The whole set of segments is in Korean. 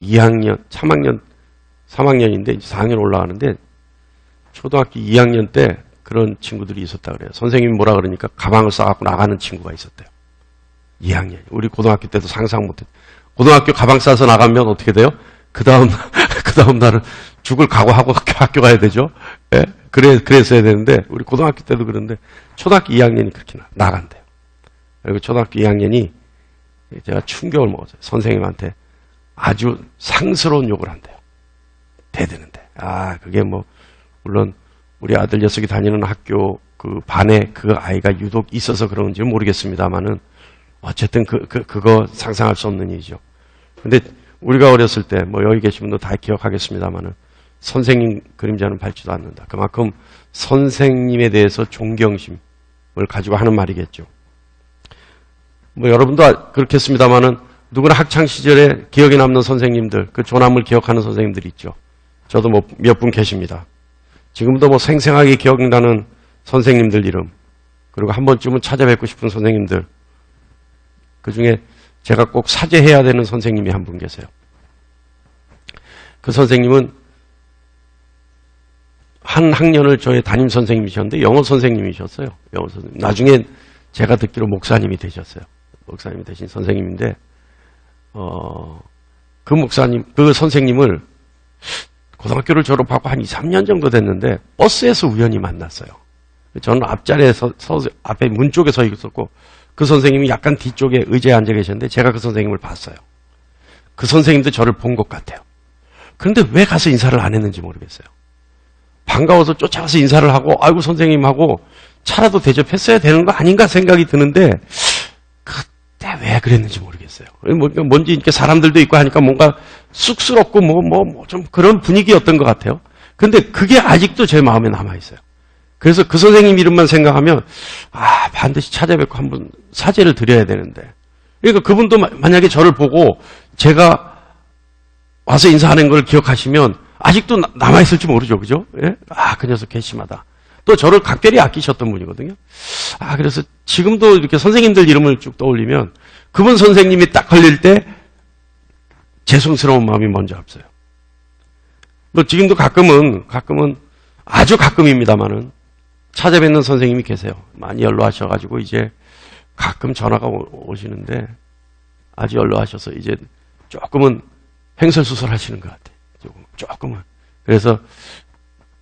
2학년, 3학년인데 4학년 올라가는데 초등학교 2학년 때 그런 친구들이 있었다 그래요. 선생님이 뭐라 그러니까 가방을 싸갖고 나가는 친구가 있었대요. 2학년. 우리 고등학교 때도 상상 못했. 고등학교 가방 싸서 나가면 어떻게 돼요? 그 다음 날은 죽을 각오하고 학교 가야 되죠. 예? 그랬어야 되는데, 우리 고등학교 때도 그런데, 초등학교 2학년이 그렇게 나간대요. 그리고 초등학교 2학년이 제가 충격을 먹었어요. 선생님한테 아주 상스러운 욕을 한대요. 대드는데. 그게 뭐, 물론, 우리 아들 녀석이 다니는 학교 그 반에 그 아이가 유독 있어서 그런지 모르겠습니다만은, 어쨌든 그거 상상할 수 없는 일이죠. 근데 우리가 어렸을 때, 뭐 여기 계신 분도 다 기억하겠습니다만은, 선생님 그림자는 밟지도 않는다. 그만큼 선생님에 대해서 존경심을 가지고 하는 말이겠죠. 뭐 여러분도 그렇겠습니다만은, 누구나 학창시절에 기억에 남는 선생님들, 그 조남을 기억하는 선생님들이 있죠. 저도 뭐 몇 분 계십니다. 지금도 뭐 생생하게 기억나는 선생님들 이름, 그리고 한 번쯤은 찾아뵙고 싶은 선생님들, 그 중에 제가 꼭 사죄해야 되는 선생님이 한 분 계세요. 그 선생님은 한 학년을 저의 담임 선생님이셨는데 영어 선생님이셨어요. 영어 선생님. 나중에 제가 듣기로 목사님이 되셨어요. 목사님이 되신 선생님인데, 그 목사님, 그 선생님을 고등학교를 졸업하고 한 2, 3년 정도 됐는데 버스에서 우연히 만났어요. 저는 앞자리에 앞에 문 쪽에 서 있었고, 그 선생님이 약간 뒤쪽에 의자에 앉아 계셨는데 제가 그 선생님을 봤어요. 그 선생님도 저를 본 것 같아요. 그런데 왜 가서 인사를 안 했는지 모르겠어요. 반가워서 쫓아가서 인사를 하고 아이고 선생님하고 차라도 대접했어야 되는 거 아닌가 생각이 드는데 그때 왜 그랬는지 모르겠어요. 뭔지 이렇게 사람들도 있고 하니까 뭔가 쑥스럽고 좀 그런 분위기였던 것 같아요. 근데 그게 아직도 제 마음에 남아있어요. 그래서 그 선생님 이름만 생각하면 반드시 찾아뵙고 한번 사죄를 드려야 되는데, 그러니까 그분도 만약에 저를 보고 제가 와서 인사하는 걸 기억하시면 아직도 남아있을지 모르죠. 그죠? 예? 그 녀석 괘씸하다. 또 저를 각별히 아끼셨던 분이거든요. 그래서 지금도 이렇게 선생님들 이름을 쭉 떠올리면 그분 선생님이 딱 걸릴 때 죄송스러운 마음이 먼저 앞서요. 뭐 지금도 가끔은 아주 가끔입니다만은 찾아뵙는 선생님이 계세요. 많이 연로하셔가지고 이제 가끔 전화가 오시는데 아주 연로하셔서 이제 조금은 횡설수설 하시는 것 같아요. 조금은. 그래서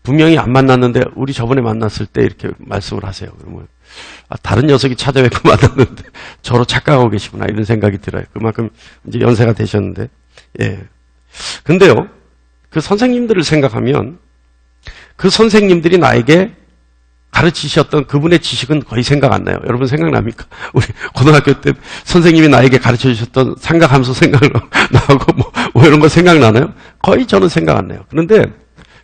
분명히 안 만났는데 우리 저번에 만났을 때 이렇게 말씀을 하세요. 그러면 다른 녀석이 찾아뵙고 만났는데 저로 착각하고 계시구나 이런 생각이 들어요. 그만큼 이제 연세가 되셨는데. 예. 근데요, 그 선생님들을 생각하면 그 선생님들이 나에게 가르치셨던 그분의 지식은 거의 생각 안 나요. 여러분 생각납니까? 우리 고등학교 때 선생님이 나에게 가르쳐 주셨던 삼각함수 생각나고 뭐 이런 거 생각나나요? 거의 저는 생각 안 나요. 그런데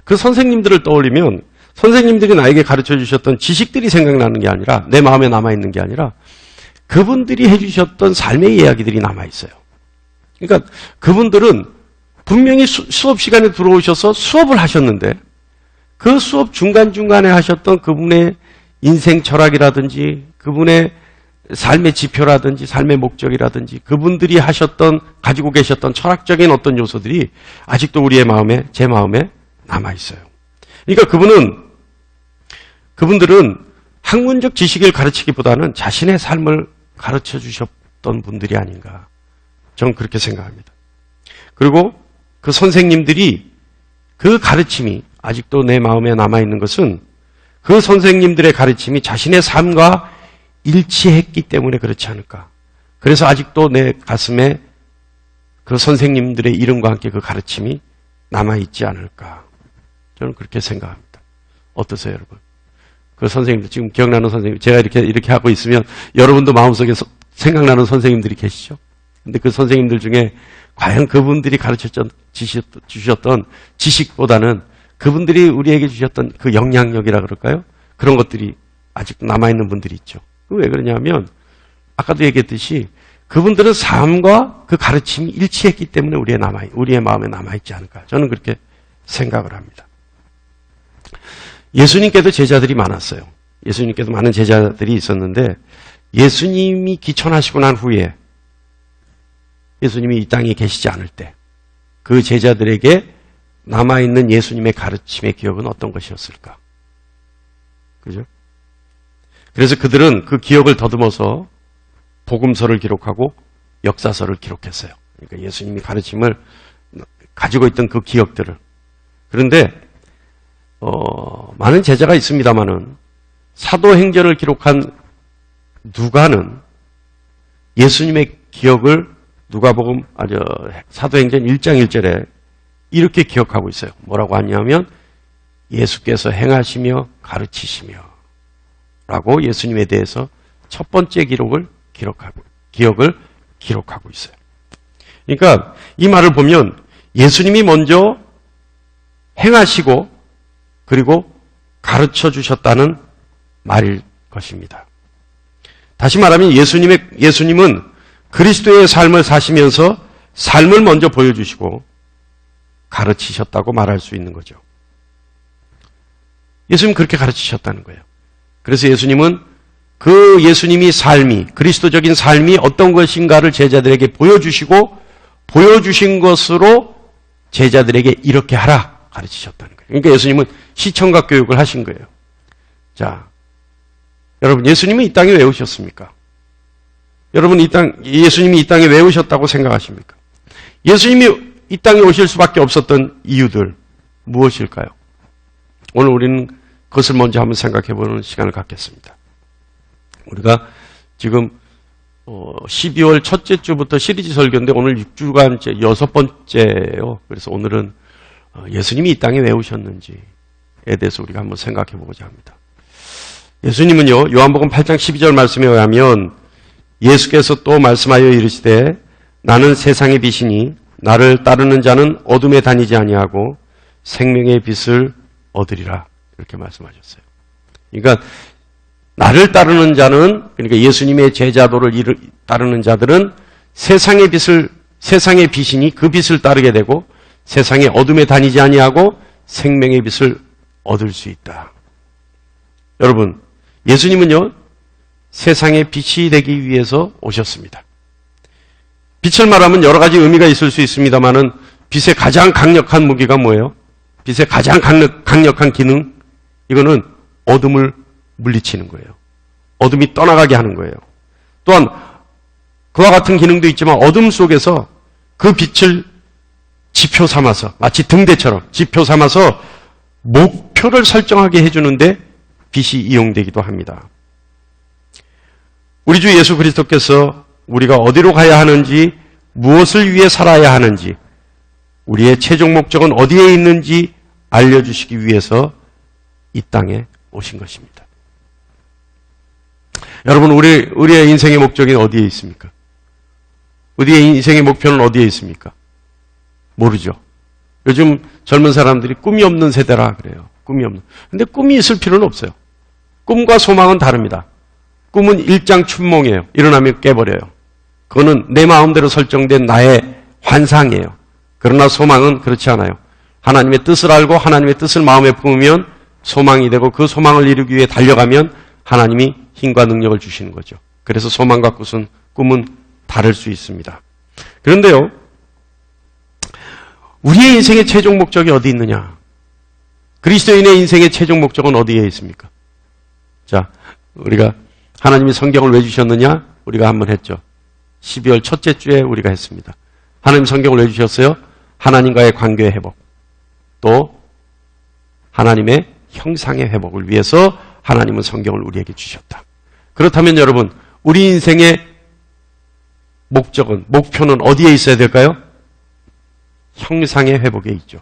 그 선생님들을 떠올리면 선생님들이 나에게 가르쳐 주셨던 지식들이 생각나는 게 아니라 내 마음에 남아있는 게 아니라 그분들이 해주셨던 삶의 이야기들이 남아있어요. 그러니까 그분들은 분명히 수업 시간에 들어오셔서 수업을 하셨는데 그 수업 중간중간에 하셨던 그분의 인생 철학이라든지 그분의 삶의 지표라든지 삶의 목적이라든지 그분들이 가지고 계셨던 철학적인 어떤 요소들이 아직도 우리의 마음에, 제 마음에 남아있어요. 그러니까 그분들은 학문적 지식을 가르치기보다는 자신의 삶을 가르쳐 주셨던 분들이 아닌가. 저는 그렇게 생각합니다. 그리고 그 선생님들이 그 가르침이 아직도 내 마음에 남아있는 것은 그 선생님들의 가르침이 자신의 삶과 일치했기 때문에 그렇지 않을까. 그래서 아직도 내 가슴에 그 선생님들의 이름과 함께 그 가르침이 남아있지 않을까. 저는 그렇게 생각합니다. 어떠세요, 여러분? 그 선생님들, 지금 기억나는 선생님, 제가 이렇게 하고 있으면 여러분도 마음속에 생각나는 선생님들이 계시죠? 근데 그 선생님들 중에 과연 그분들이 가르쳐 주셨던 지식보다는 그분들이 우리에게 주셨던 그 영향력이라 그럴까요? 그런 것들이 아직도 남아있는 분들이 있죠. 왜 그러냐면 아까도 얘기했듯이 그분들은 삶과 그 가르침이 일치했기 때문에 우리의 마음에 남아있지 않을까. 저는 그렇게 생각을 합니다. 예수님께도 제자들이 많았어요. 예수님께도 많은 제자들이 있었는데 예수님이 기천하시고 난 후에 예수님이 이 땅에 계시지 않을 때 그 제자들에게 남아있는 예수님의 가르침의 기억은 어떤 것이었을까? 그죠? 그래서 그들은 그 기억을 더듬어서 복음서를 기록하고 역사서를 기록했어요. 그러니까 예수님이 가르침을 가지고 있던 그 기억들을. 그런데 많은 제자가 있습니다마는 사도행전을 기록한 누가는 예수님의 기억을 누가복음 사도행전 1장 1절에 이렇게 기억하고 있어요. 뭐라고 하냐면 예수께서 행하시며 가르치시며 라고 예수님에 대해서 첫 번째 기억을 기록하고 있어요. 그러니까 이 말을 보면 예수님이 먼저 행하시고 그리고 가르쳐 주셨다는 말일 것입니다. 다시 말하면 예수님은 그리스도의 삶을 사시면서 삶을 먼저 보여주시고 가르치셨다고 말할 수 있는 거죠. 예수님 그렇게 가르치셨다는 거예요. 그래서 예수님은 그 예수님이 그리스도적인 삶이 어떤 것인가를 제자들에게 보여주시고 보여주신 것으로 제자들에게 이렇게 하라 가르치셨다는 거예요. 그러니까 예수님은 시청각 교육을 하신 거예요. 자, 여러분 예수님은 이 땅에 왜 오셨습니까? 여러분 예수님이 이 땅에 왜 오셨다고 생각하십니까? 예수님이 이 땅에 오실 수밖에 없었던 이유들 무엇일까요? 오늘 우리는 그것을 먼저 한번 생각해보는 시간을 갖겠습니다. 우리가 지금 12월 첫째 주부터 시리즈 설교인데 오늘 6주간째 6번째예요. 그래서 오늘은 예수님이 이 땅에 왜 오셨는지에 대해서 우리가 한번 생각해보고자 합니다. 예수님은요, 요한복음 8장 12절 말씀에 의하면 예수께서 또 말씀하여 이르시되 나는 세상의 빛이니 나를 따르는 자는 어둠에 다니지 아니하고 생명의 빛을 얻으리라 이렇게 말씀하셨어요. 그러니까 나를 따르는 자는 그러니까 예수님의 제자도를 따르는 자들은 세상의 빛이니 그 빛을 따르게 되고 세상의 어둠에 다니지 아니하고 생명의 빛을 얻을 수 있다. 여러분, 예수님은요, 세상의 빛이 되기 위해서 오셨습니다. 빛을 말하면 여러 가지 의미가 있을 수 있습니다만은 빛의 가장 강력한 무기가 뭐예요? 빛의 가장 강력한 기능, 이거는 어둠을 물리치는 거예요. 어둠이 떠나가게 하는 거예요. 또한 그와 같은 기능도 있지만 어둠 속에서 그 빛을 지표 삼아서 마치 등대처럼 지표 삼아서 목표를 설정하게 해주는데 빛이 이용되기도 합니다. 우리 주 예수 그리스도께서 우리가 어디로 가야 하는지, 무엇을 위해 살아야 하는지, 우리의 최종 목적은 어디에 있는지 알려주시기 위해서 이 땅에 오신 것입니다. 여러분, 우리의 인생의 목적이 어디에 있습니까? 우리의 인생의 목표는 어디에 있습니까? 모르죠. 요즘 젊은 사람들이 꿈이 없는 세대라 그래요. 꿈이 없는. 근데 꿈이 있을 필요는 없어요. 꿈과 소망은 다릅니다. 꿈은 일장춘몽이에요. 일어나면 깨버려요. 그거는 내 마음대로 설정된 나의 환상이에요. 그러나 소망은 그렇지 않아요. 하나님의 뜻을 알고 하나님의 뜻을 마음에 품으면 소망이 되고 그 소망을 이루기 위해 달려가면 하나님이 힘과 능력을 주시는 거죠. 그래서 소망과 꿈은 다를 수 있습니다. 그런데요, 우리의 인생의 최종 목적이 어디 있느냐? 그리스도인의 인생의 최종 목적은 어디에 있습니까? 자, 우리가 하나님이 성경을 왜 주셨느냐? 우리가 한번 했죠. 12월 첫째 주에 우리가 했습니다. 하나님 성경을 왜 주셨어요? 하나님과의 관계의 회복, 또 하나님의 형상의 회복을 위해서 하나님은 성경을 우리에게 주셨다. 그렇다면 여러분, 우리 인생의 목표는 어디에 있어야 될까요? 형상의 회복에 있죠.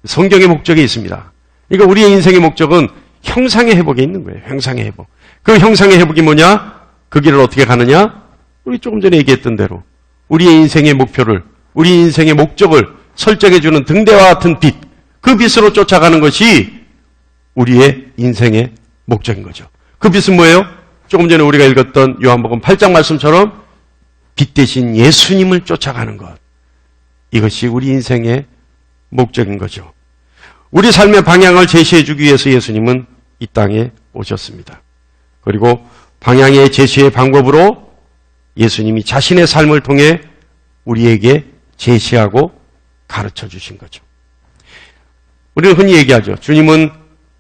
성경의 목적이 있습니다. 그러니까 우리의 인생의 목적은 형상의 회복에 있는 거예요. 형상의 회복. 그 형상의 회복이 뭐냐? 그 길을 어떻게 가느냐? 우리 조금 전에 얘기했던 대로 우리의 인생의 목표를, 우리 인생의 목적을 설정해주는 등대와 같은 빛, 그 빛으로 쫓아가는 것이 우리의 인생의 목적인 거죠. 그 빛은 뭐예요? 조금 전에 우리가 읽었던 요한복음 8장 말씀처럼 빛 대신 예수님을 쫓아가는 것. 이것이 우리 인생의 목적인 거죠. 우리 삶의 방향을 제시해주기 위해서 예수님은 이 땅에 오셨습니다. 그리고 방향의 제시의 방법으로 예수님이 자신의 삶을 통해 우리에게 제시하고 가르쳐 주신 거죠. 우리는 흔히 얘기하죠. 주님은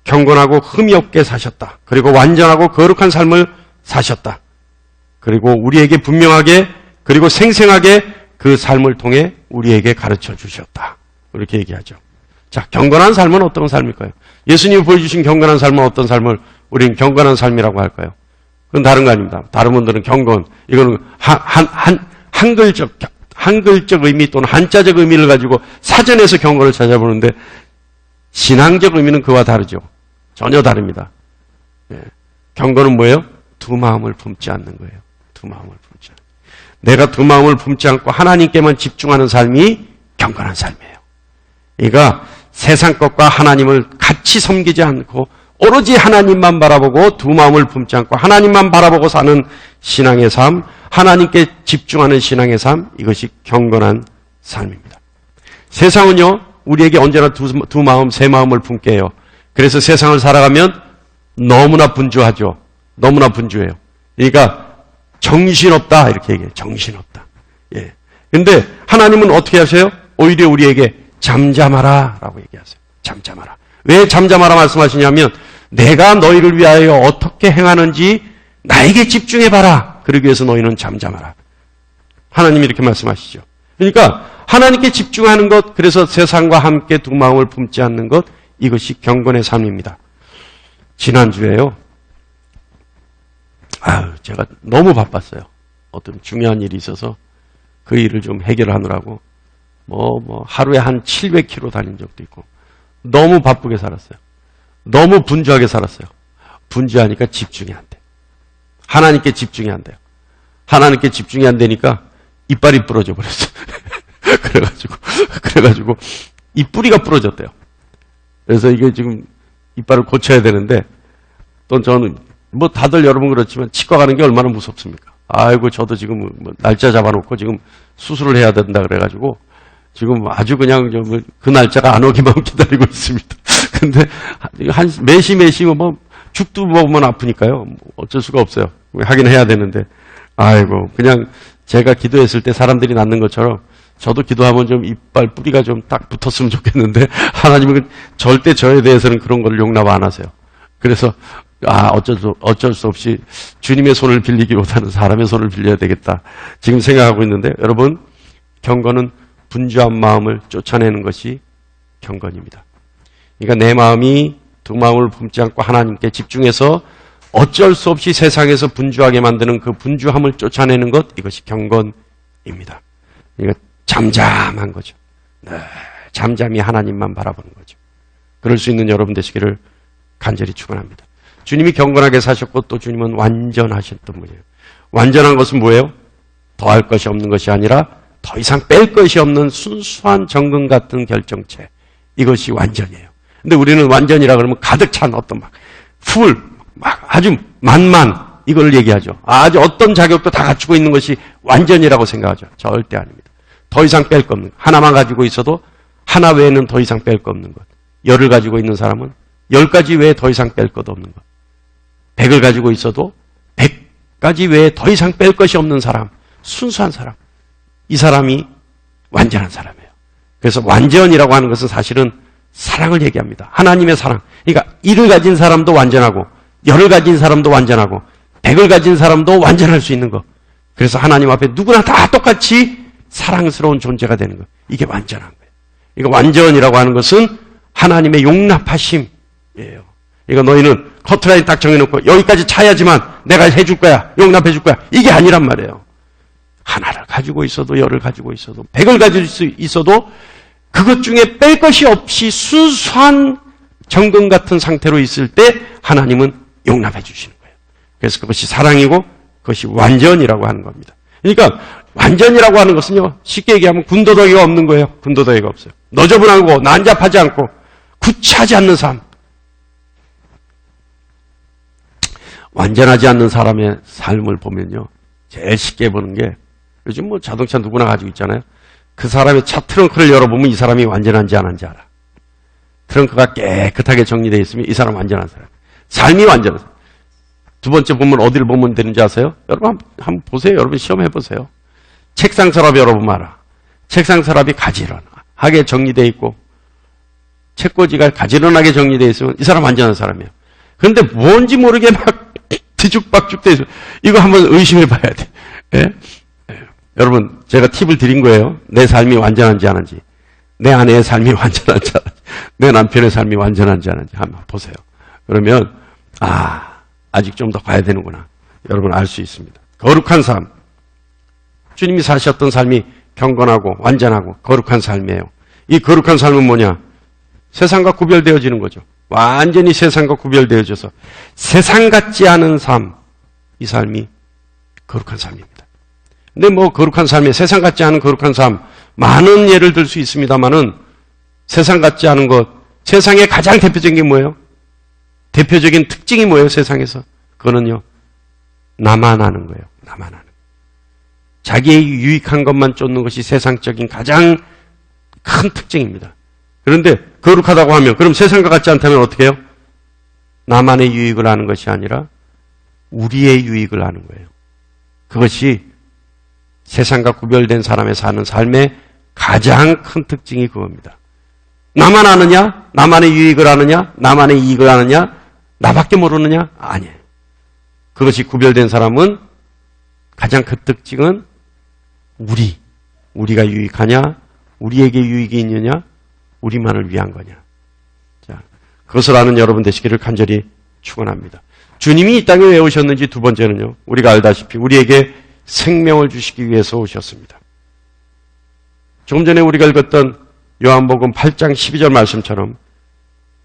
경건하고 흠이 없게 사셨다. 그리고 완전하고 거룩한 삶을 사셨다. 그리고 우리에게 분명하게 그리고 생생하게 그 삶을 통해 우리에게 가르쳐 주셨다. 이렇게 얘기하죠. 자, 경건한 삶은 어떤 삶일까요? 예수님이 보여주신 경건한 삶은 어떤 삶을 우리는 경건한 삶이라고 할까요? 그건 다른 거 아닙니다. 다른 분들은 경건, 이거는 한글적 의미 또는 한자적 의미를 가지고 사전에서 경건을 찾아보는데 신앙적 의미는 그와 다르죠. 전혀 다릅니다. 예. 경건은 뭐예요? 두 마음을 품지 않는 거예요. 두 마음을 품지 않는. 내가 두 마음을 품지 않고 하나님께만 집중하는 삶이 경건한 삶이에요. 그러니까 세상 것과 하나님을 같이 섬기지 않고 오로지 하나님만 바라보고 두 마음을 품지 않고 하나님만 바라보고 사는 신앙의 삶, 하나님께 집중하는 신앙의 삶, 이것이 경건한 삶입니다. 세상은요, 우리에게 언제나 두 마음, 세 마음을 품게 해요. 그래서 세상을 살아가면 너무나 분주하죠. 너무나 분주해요. 그러니까 정신없다 이렇게 얘기해요. 정신없다. 예. 근데 하나님은 어떻게 하세요? 오히려 우리에게 잠잠하라 라고 얘기하세요. 잠잠하라. 왜 잠잠하라 말씀하시냐면 내가 너희를 위하여 어떻게 행하는지 나에게 집중해봐라. 그러기 위해서 너희는 잠잠하라. 하나님이 이렇게 말씀하시죠. 그러니까 하나님께 집중하는 것, 그래서 세상과 함께 두 마음을 품지 않는 것, 이것이 경건의 삶입니다. 지난주에요. 제가 너무 바빴어요. 어떤 중요한 일이 있어서 그 일을 좀 해결하느라고 하루에 한 700km 다닌 적도 있고 너무 바쁘게 살았어요. 너무 분주하게 살았어요. 분주하니까 집중이 안 돼. 하나님께 집중이 안 돼요. 하나님께 집중이 안 되니까 이빨이 부러져 버렸어요. 그래가지고 이뿌리가 부러졌대요. 그래서 이게 지금 이빨을 고쳐야 되는데 또 저는 다들 여러분 그렇지만 치과 가는 게 얼마나 무섭습니까? 아이고 저도 지금 날짜 잡아놓고 지금 수술을 해야 된다 그래가지고 지금 아주 그냥 그 날짜가 안 오기만 기다리고 있습니다. 근데 매시 죽도 먹으면 아프니까요. 어쩔 수가 없어요. 하긴 해야 되는데 아이고 그냥 제가 기도했을 때 사람들이 낫는 것처럼 저도 기도하면 좀 이빨 뿌리가 좀 딱 붙었으면 좋겠는데 하나님은 절대 저에 대해서는 그런 걸 용납 안 하세요. 그래서 어쩔 수 없이 주님의 손을 빌리기보다는 사람의 손을 빌려야 되겠다. 지금 생각하고 있는데 여러분 경건은 분주한 마음을 쫓아내는 것이 경건입니다. 그러니까 내 마음이 두 마음을 품지 않고 하나님께 집중해서 어쩔 수 없이 세상에서 분주하게 만드는 그 분주함을 쫓아내는 것, 이것이 경건입니다. 그러니까 잠잠한 거죠. 네, 잠잠히 하나님만 바라보는 거죠. 그럴 수 있는 여러분 되시기를 간절히 축원합니다. 주님이 경건하게 사셨고 또 주님은 완전하셨던 분이에요. 완전한 것은 뭐예요? 더할 것이 없는 것이 아니라 더 이상 뺄 것이 없는 순수한 정금 같은 결정체. 이것이 완전이에요. 근데 우리는 완전이라 그러면 가득 찬 어떤 아주 만만 이걸 얘기하죠. 아주 어떤 자격도 다 갖추고 있는 것이 완전이라고 생각하죠. 절대 아닙니다. 더 이상 뺄 거 없는 것. 하나만 가지고 있어도 하나 외에는 더 이상 뺄 거 없는 것. 10을 가지고 있는 사람은 10가지 외에 더 이상 뺄 것 없는 것. 100을 가지고 있어도 100가지 외에 더 이상 뺄 것이 없는 사람. 순수한 사람. 이 사람이 완전한 사람이에요. 그래서 완전이라고 하는 것은 사실은 사랑을 얘기합니다. 하나님의 사랑. 그러니까 1을 가진 사람도 완전하고 10을 가진 사람도 완전하고 100을 가진 사람도 완전할 수 있는 것. 그래서 하나님 앞에 누구나 다 똑같이 사랑스러운 존재가 되는 것. 이게 완전한 거예요. 이거 완전이라고 하는 것은 하나님의 용납하심이에요. 이거 너희는 커트라인 딱 정해놓고 여기까지 차야지만 내가 해줄 거야. 용납해 줄 거야. 이게 아니란 말이에요. 하나를 가지고 있어도 10을 가지고 있어도 100을 가지고 있어도 그것 중에 뺄 것이 없이 순수한 정금 같은 상태로 있을 때 하나님은 용납해 주시는 거예요. 그래서 그것이 사랑이고 그것이 완전이라고 하는 겁니다. 그러니까 완전이라고 하는 것은요, 쉽게 얘기하면 군더더기가 없는 거예요. 군더더기가 없어요. 너저분하고 난잡하지 않고 구차하지 않는 삶. 완전하지 않는 사람의 삶을 보면요, 제일 쉽게 보는 게 요즘 자동차 누구나 가지고 있잖아요. 그 사람의 차 트렁크를 열어보면 이 사람이 완전한지 안 한지 알아. 트렁크가 깨끗하게 정리되어 있으면 이 사람 완전한 사람. 삶이 완전한 사람. 두 번째 보면 어디를 보면 되는지 아세요? 여러분 한번 보세요. 여러분 시험해 보세요. 책상 서랍 열어보면 알아. 책상 서랍이 가지런. 하게 정리되어 있고 책꽂이가 가지런하게 정리되어 있으면 이 사람 완전한 사람이에요. 그런데 뭔지 모르게 막 뒤죽박죽 돼 있어. 이거 한번 의심해 봐야 돼. 예? 예. 여러분, 제가 팁을 드린 거예요. 내 삶이 완전한지 안 한지. 내 아내의 삶이 완전한지 안 한지. 내 남편의 삶이 완전한지 안 한지 한번 보세요. 그러면 아직 좀 더 가야 되는구나. 여러분 알 수 있습니다. 거룩한 삶. 주님이 사셨던 삶이 경건하고 완전하고 거룩한 삶이에요. 이 거룩한 삶은 뭐냐? 세상과 구별되어지는 거죠. 완전히 세상과 구별되어져서 세상 같지 않은 삶, 이 삶이 거룩한 삶입니다. 근데 뭐 거룩한 삶에 세상 같지 않은 거룩한 삶, 많은 예를 들 수 있습니다만은 세상 같지 않은 것, 세상의 가장 대표적인 게 뭐예요? 대표적인 특징이 뭐예요, 세상에서? 그거는요, 나만 아는 거예요. 나만 아는. 자기의 유익한 것만 쫓는 것이 세상적인 가장 큰 특징입니다. 그런데 거룩하다고 하면 그럼 세상과 같지 않다면 어떻게 해요? 나만의 유익을 아는 것이 아니라 우리의 유익을 아는 거예요. 그것이 세상과 구별된 사람의 사는 삶의 가장 큰 특징이 그겁니다. 나만 아느냐? 나만의 유익을 아느냐? 나만의 이익을 아느냐? 나밖에 모르느냐? 아니에요. 그것이 구별된 사람은 가장 큰 특징은 우리가 유익하냐? 우리에게 유익이 있느냐? 우리만을 위한 거냐? 자, 그것을 아는 여러분 되시기를 간절히 축원합니다. 주님이 이 땅에 왜 오셨는지 두 번째는요. 우리가 알다시피 우리에게 생명을 주시기 위해서 오셨습니다. 조금 전에 우리가 읽었던 요한복음 8장 12절 말씀처럼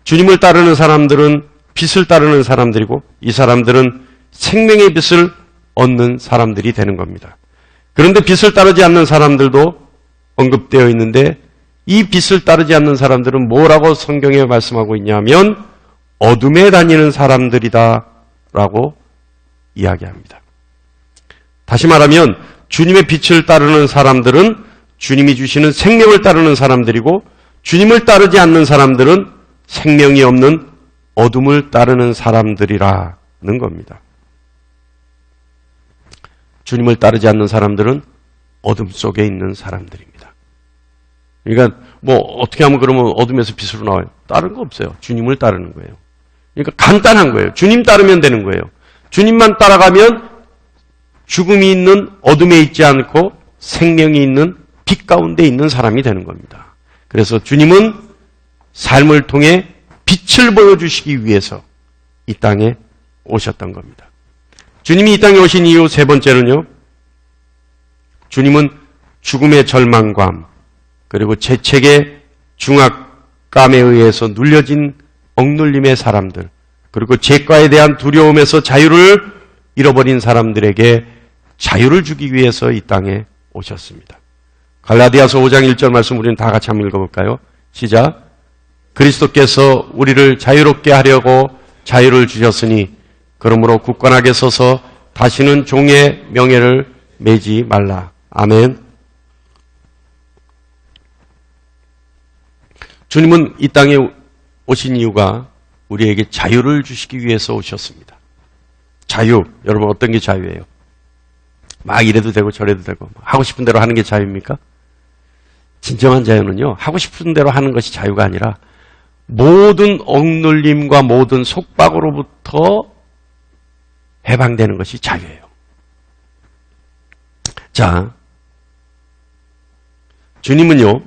주님을 따르는 사람들은 빛을 따르는 사람들이고 이 사람들은 생명의 빛을 얻는 사람들이 되는 겁니다. 그런데 빛을 따르지 않는 사람들도 언급되어 있는데 이 빛을 따르지 않는 사람들은 뭐라고 성경에 말씀하고 있냐면 어둠에 다니는 사람들이다 라고 이야기합니다. 다시 말하면 주님의 빛을 따르는 사람들은 주님이 주시는 생명을 따르는 사람들이고 주님을 따르지 않는 사람들은 생명이 없는 어둠을 따르는 사람들이라는 겁니다. 주님을 따르지 않는 사람들은 어둠 속에 있는 사람들입니다. 그러니까 뭐 어떻게 하면 그러면 어둠에서 빛으로 나와요? 다른 거 없어요. 주님을 따르는 거예요. 그러니까 간단한 거예요. 주님 따르면 되는 거예요. 주님만 따라가면 죽음이 있는 어둠에 있지 않고 생명이 있는 빛 가운데 있는 사람이 되는 겁니다. 그래서 주님은 삶을 통해 빛을 보여주시기 위해서 이 땅에 오셨던 겁니다. 주님이 이 땅에 오신 이유 세 번째는요. 주님은 죽음의 절망감 그리고 재책의 중압감에 의해서 눌려진 억눌림의 사람들 그리고 죄과에 대한 두려움에서 자유를 잃어버린 사람들에게 자유를 주기 위해서 이 땅에 오셨습니다. 갈라디아서 5장 1절 말씀 우리는 다 같이 한번 읽어볼까요? 시작. 그리스도께서 우리를 자유롭게 하려고 자유를 주셨으니 그러므로 굳건하게 서서 다시는 종의 명예를 매지 말라. 아멘. 주님은 이 땅에 오신 이유가 우리에게 자유를 주시기 위해서 오셨습니다. 자유, 여러분 어떤 게 자유예요? 막 이래도 되고 저래도 되고 하고 싶은 대로 하는 게 자유입니까? 진정한 자유는요. 하고 싶은 대로 하는 것이 자유가 아니라 모든 억눌림과 모든 속박으로부터 해방되는 것이 자유예요. 자, 주님은요.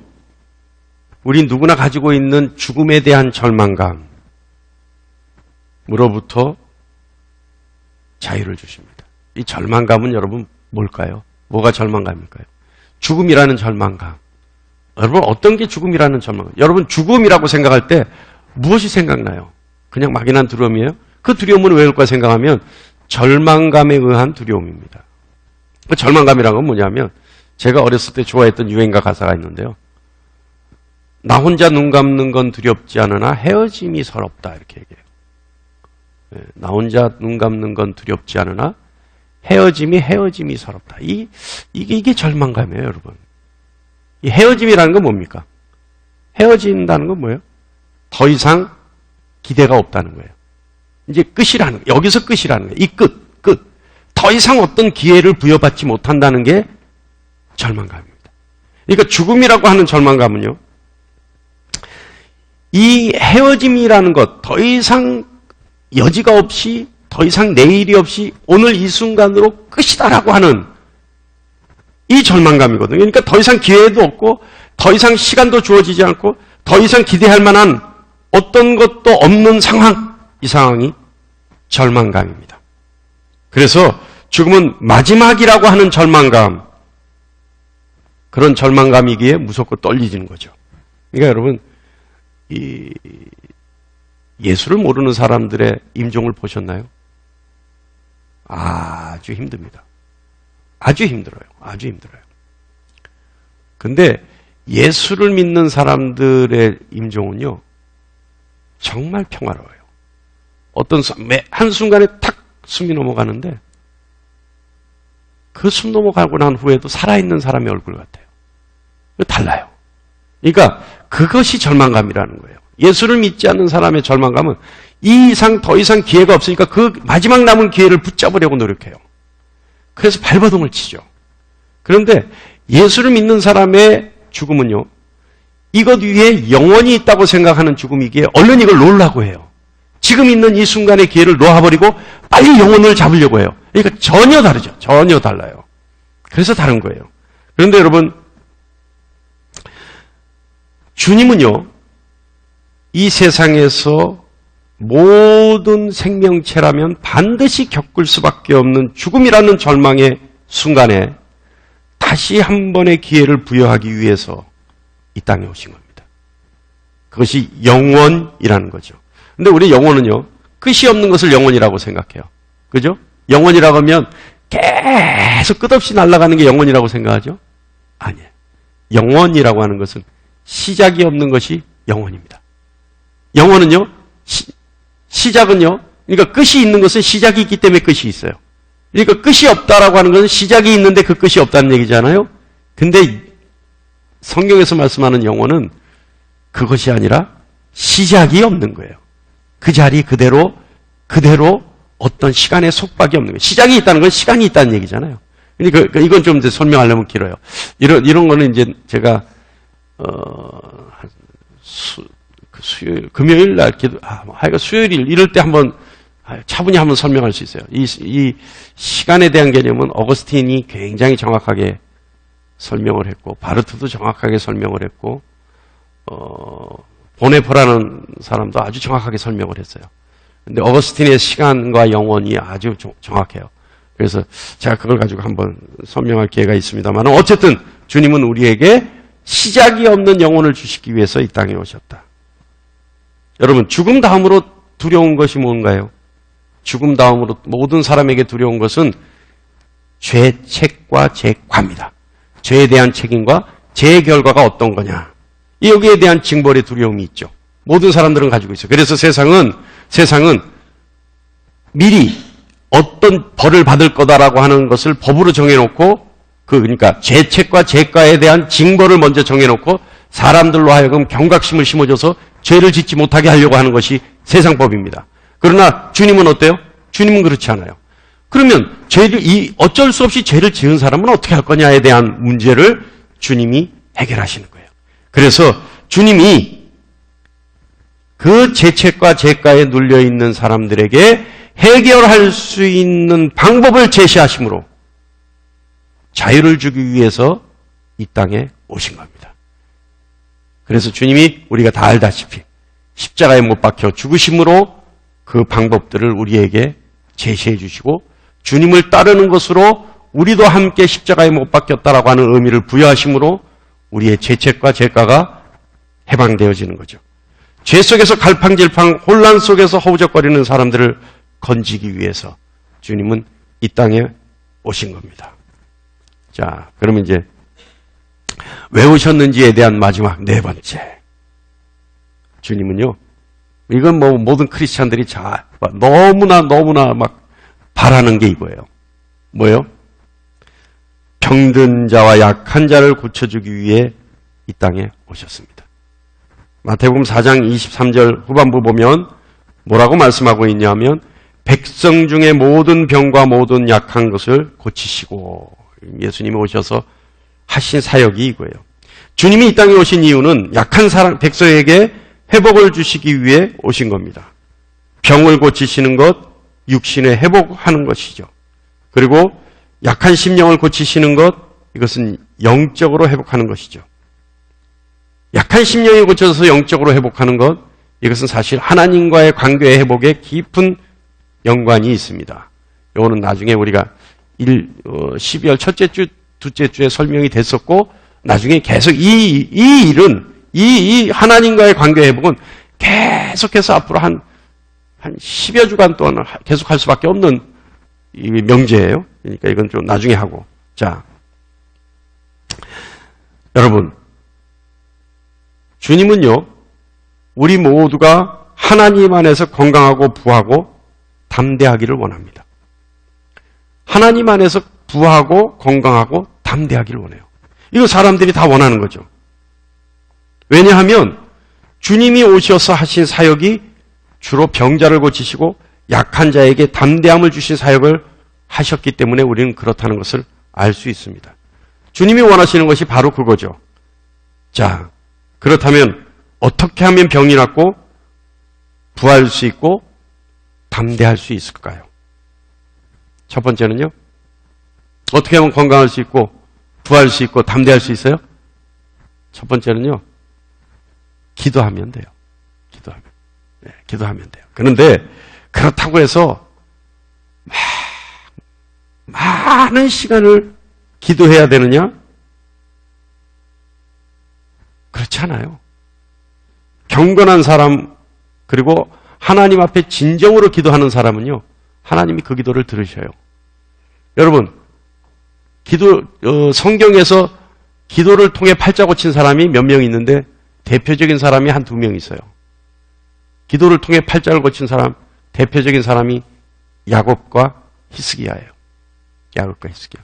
우리 누구나 가지고 있는 죽음에 대한 절망감으로부터 자유를 주십니다. 이 절망감은 여러분 뭘까요? 뭐가 절망감일까요? 죽음이라는 절망감. 여러분 어떤 게 죽음이라는 절망감? 여러분 죽음이라고 생각할 때 무엇이 생각나요? 그냥 막연한 두려움이에요? 그 두려움은 왜 올까 생각하면 절망감에 의한 두려움입니다. 그 절망감이라는 건 뭐냐면 제가 어렸을 때 좋아했던 유행가 가사가 있는데요. 나 혼자 눈 감는 건 두렵지 않으나 헤어짐이 서럽다 이렇게 얘기해요. 나 혼자 눈 감는 건 두렵지 않으나 헤어짐이 서럽다. 이게 절망감이에요, 여러분. 이 헤어짐이라는 건 뭡니까? 헤어진다는 건 뭐예요? 더 이상 기대가 없다는 거예요. 이제 끝이라는 거예요. 여기서 끝이라는 거예요. 이 끝. 더 이상 어떤 기회를 부여받지 못한다는 게 절망감입니다. 그러니까 죽음이라고 하는 절망감은요. 이 헤어짐이라는 것, 더 이상 여지가 없이, 더 이상 내일이 없이 오늘 이 순간으로 끝이다라고 하는 이 절망감이거든요. 그러니까 더 이상 기회도 없고, 더 이상 시간도 주어지지 않고, 더 이상 기대할 만한 어떤 것도 없는 상황, 이 상황이 절망감입니다. 그래서 죽음은 마지막이라고 하는 절망감, 그런 절망감이기에 무섭고 떨리지는 거죠. 그러니까 여러분, 이 예수를 모르는 사람들의 임종을 보셨나요? 아주 힘듭니다. 아주 힘들어요. 아주 힘들어요. 근데 예수를 믿는 사람들의 임종은요, 정말 평화로워요. 어떤 한순간에 탁 숨이 넘어가는데 그 숨 넘어가고 난 후에도 살아있는 사람의 얼굴 같아요. 달라요. 그러니까 그것이 절망감이라는 거예요. 예수를 믿지 않는 사람의 절망감은 이 이상 더 이상 기회가 없으니까 그 마지막 남은 기회를 붙잡으려고 노력해요. 그래서 발버둥을 치죠. 그런데 예수를 믿는 사람의 죽음은요, 이것 위에 영원히 있다고 생각하는 죽음이기에 얼른 이걸 놓으려고 해요. 지금 있는 이 순간의 기회를 놓아버리고 빨리 영혼을 잡으려고 해요. 그러니까 전혀 다르죠. 전혀 달라요. 그래서 다른 거예요. 그런데 여러분, 주님은요, 이 세상에서 모든 생명체라면 반드시 겪을 수밖에 없는 죽음이라는 절망의 순간에 다시 한 번의 기회를 부여하기 위해서 이 땅에 오신 겁니다. 그것이 영원이라는 거죠. 근데 우리 영혼은요, 끝이 없는 것을 영혼이라고 생각해요. 그죠? 영혼이라고 하면 계속 끝없이 날아가는 게 영혼이라고 생각하죠? 아니에요. 영원이라고 하는 것은 시작이 없는 것이 영혼입니다. 영혼은요, 시작은요, 그러니까 끝이 있는 것은 시작이 있기 때문에 끝이 있어요. 그러니까 끝이 없다라고 하는 것은 시작이 있는데 그 끝이 없다는 얘기잖아요. 근데 성경에서 말씀하는 영혼은 그것이 아니라 시작이 없는 거예요. 그 자리 그대로 어떤 시간의 속박이 없는 거예요. 시작이 있다는 건 시간이 있다는 얘기잖아요. 그러니까 이건 좀 이제 설명하려면 길어요. 이런 거는 이제 제가 수요일, 금요일 날 하여간 수요일 이럴 때 한번 차분히 한번 설명할 수 있어요. 이 시간에 대한 개념은 어거스틴이 굉장히 정확하게 설명을 했고, 바르트도 정확하게 설명을 했고, 보네포라는 사람도 아주 정확하게 설명을 했어요. 근데 어거스틴의 시간과 영혼이 아주 정확해요. 그래서 제가 그걸 가지고 한번 설명할 기회가 있습니다만, 어쨌든 주님은 우리에게 시작이 없는 영혼을 주시기 위해서 이 땅에 오셨다. 여러분, 죽음 다음으로 두려운 것이 뭔가요? 죽음 다음으로 모든 사람에게 두려운 것은 죄책과 죄과입니다. 죄에 대한 책임과 죄의 결과가 어떤 거냐. 여기에 대한 징벌의 두려움이 있죠. 모든 사람들은 가지고 있어요. 그래서 세상은 미리 어떤 벌을 받을 거다라고 하는 것을 법으로 정해놓고, 그러니까 죄책과 죄과에 대한 징벌을 먼저 정해놓고 사람들로 하여금 경각심을 심어줘서 죄를 짓지 못하게 하려고 하는 것이 세상법입니다. 그러나 주님은 어때요? 주님은 그렇지 않아요. 그러면 어쩔 수 없이 죄를 지은 사람은 어떻게 할 거냐에 대한 문제를 주님이 해결하시는 거예요. 그래서 주님이 그 죄책과 죄과에 눌려있는 사람들에게 해결할 수 있는 방법을 제시하심으로 자유를 주기 위해서 이 땅에 오신 겁니다. 그래서 주님이 우리가 다 알다시피 십자가에 못 박혀 죽으심으로 그 방법들을 우리에게 제시해 주시고, 주님을 따르는 것으로 우리도 함께 십자가에 못 박혔다라고 하는 의미를 부여하심으로 우리의 죄책과 죄과가 해방되어지는 거죠. 죄 속에서 갈팡질팡 혼란 속에서 허우적거리는 사람들을 건지기 위해서 주님은 이 땅에 오신 겁니다. 자, 그러면 이제 왜 오셨는지에 대한 마지막 네 번째. 주님은요, 이건 뭐 모든 크리스찬들이 너무나 막 바라는 게 이거예요. 뭐예요? 병든 자와 약한 자를 고쳐주기 위해 이 땅에 오셨습니다. 마태복음 4장 23절 후반부 보면 뭐라고 말씀하고 있냐면, 백성 중에 모든 병과 모든 약한 것을 고치시고, 예수님이 오셔서 하신 사역이 이거예요. 주님이 이 땅에 오신 이유는 약한 백성에게 회복을 주시기 위해 오신 겁니다. 병을 고치시는 것, 육신의 회복하는 것이죠. 그리고 약한 심령을 고치시는 것, 이것은 영적으로 회복하는 것이죠. 약한 심령이 고쳐서 영적으로 회복하는 것, 이것은 사실 하나님과의 관계의 회복에 깊은 연관이 있습니다. 이거는 나중에 우리가 12월 첫째 주, 둘째 주에 설명이 됐었고, 나중에 계속 이 일은, 이 하나님과의 관계 회복은 계속해서 앞으로 한 10여 주간 동안 계속 할 수밖에 없는 이 명제예요. 그러니까 이건 좀 나중에 하고. 자, 여러분, 주님은요, 우리 모두가 하나님 안에서 건강하고 부하고 담대하기를 원합니다. 하나님 안에서 부하고 건강하고 담대하기를 원해요. 이거 사람들이 다 원하는 거죠. 왜냐하면 주님이 오셔서 하신 사역이 주로 병자를 고치시고 약한 자에게 담대함을 주신 사역을 하셨기 때문에 우리는 그렇다는 것을 알 수 있습니다. 주님이 원하시는 것이 바로 그거죠. 자, 그렇다면 어떻게 하면 병이 낫고 부할 수 있고 담대할 수 있을까요? 첫 번째는요. 어떻게 하면 건강할 수 있고 부할 수 있고 담대할 수 있어요? 첫 번째는요. 기도하면 돼요. 기도하면. 네, 기도하면 돼요. 그런데 그렇다고 해서 많은 시간을 기도해야 되느냐? 그렇지 않아요. 경건한 사람 그리고 하나님 앞에 진정으로 기도하는 사람은요. 하나님이 그 기도를 들으셔요. 여러분, 성경에서 기도를 통해 팔자 고친 사람이 몇 명 있는데 대표적인 사람이 한 2명 있어요. 기도를 통해 팔자를 고친 사람, 대표적인 사람이 야곱과 히스기야예요. 야곱과 히스기야.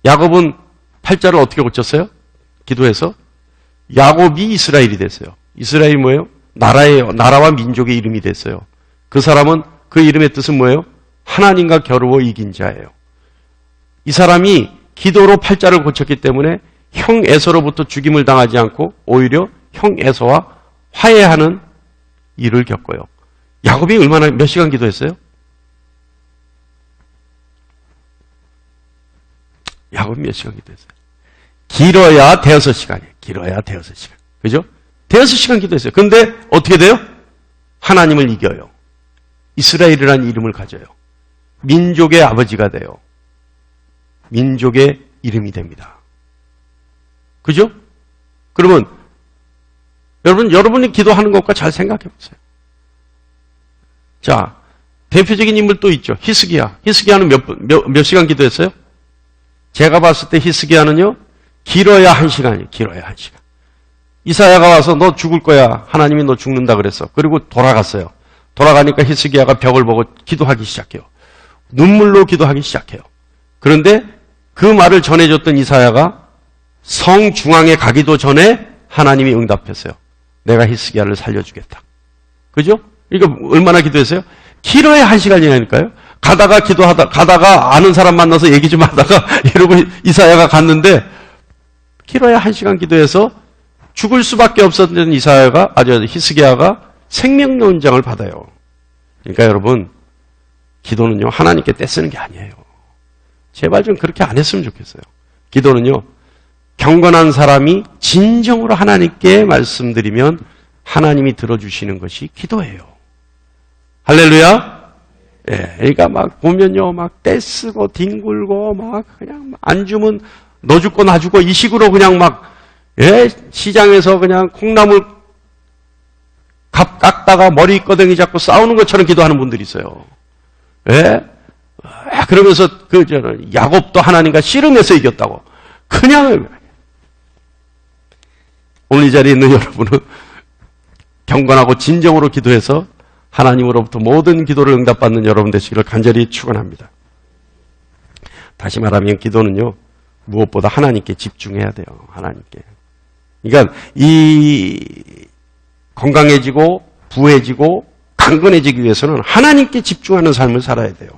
야곱은 팔자를 어떻게 고쳤어요? 기도해서. 야곱이 이스라엘이 됐어요. 이스라엘이 뭐예요? 나라와 민족의 이름이 됐어요. 그 사람은 그 이름의 뜻은 뭐예요? 하나님과 겨루어 이긴 자예요. 이 사람이 기도로 팔자를 고쳤기 때문에 형 에서로부터 죽임을 당하지 않고 오히려 형 에서와 화해하는 일을 겪어요. 야곱이 몇 시간 기도했어요? 야곱이 몇 시간 기도했어요? 길어야 대여섯 시간이에요. 길어야 대여섯 시간. 그죠? 대여섯 시간 기도했어요. 근데 어떻게 돼요? 하나님을 이겨요. 이스라엘이라는 이름을 가져요. 민족의 아버지가 돼요. 민족의 이름이 됩니다. 그죠? 그러면 여러분이 기도하는 것과 잘 생각해 보세요. 자, 대표적인 인물 또 있죠. 히스기야. 히스기야는 몇 시간 기도했어요? 제가 봤을 때 히스기야는요, 길어야 1시간이에요. 길어야 1시간. 이사야가 와서 너 죽을 거야. 하나님이 너 죽는다 그랬어. 그리고 돌아갔어요. 돌아가니까 히스기야가 벽을 보고 기도하기 시작해요. 눈물로 기도하기 시작해요. 그런데 그 말을 전해줬던 이사야가 성 중앙에 가기도 전에 하나님이 응답했어요. 내가 히스기야를 살려주겠다. 그죠? 이거 얼마나 기도했어요? 길어야 1시간이라니까요. 가다가 아는 사람 만나서 얘기 좀 하다가 이러고 이사야가 갔는데 길어야 1시간 기도해서 죽을 수밖에 없었던 히스기야가 생명연장을 받아요. 그러니까 여러분, 기도는요, 하나님께 떼쓰는 게 아니에요. 제발 좀 그렇게 안 했으면 좋겠어요. 기도는요, 경건한 사람이 진정으로 하나님께 말씀드리면 하나님이 들어주시는 것이 기도예요. 할렐루야? 예, 그러니까 막 보면요, 막 떼쓰고 뒹굴고 막 그냥 안 주면 너 죽고 나 죽고 이 식으로 그냥 막, 예, 시장에서 그냥 콩나물 갑 깎다가 머리 꺼덩이 잡고 싸우는 것처럼 기도하는 분들이 있어요. 예? 그러면서 야곱도 하나님과 씨름해서 이겼다고. 그냥 오늘 이 자리에 있는 여러분은 경건하고 진정으로 기도해서 하나님으로부터 모든 기도를 응답받는 여러분 되시기를 간절히 축원합니다. 다시 말하면 기도는요, 무엇보다 하나님께 집중해야 돼요. 하나님께. 그러니까 이 건강해지고 부해지고 강건해지기 위해서는 하나님께 집중하는 삶을 살아야 돼요.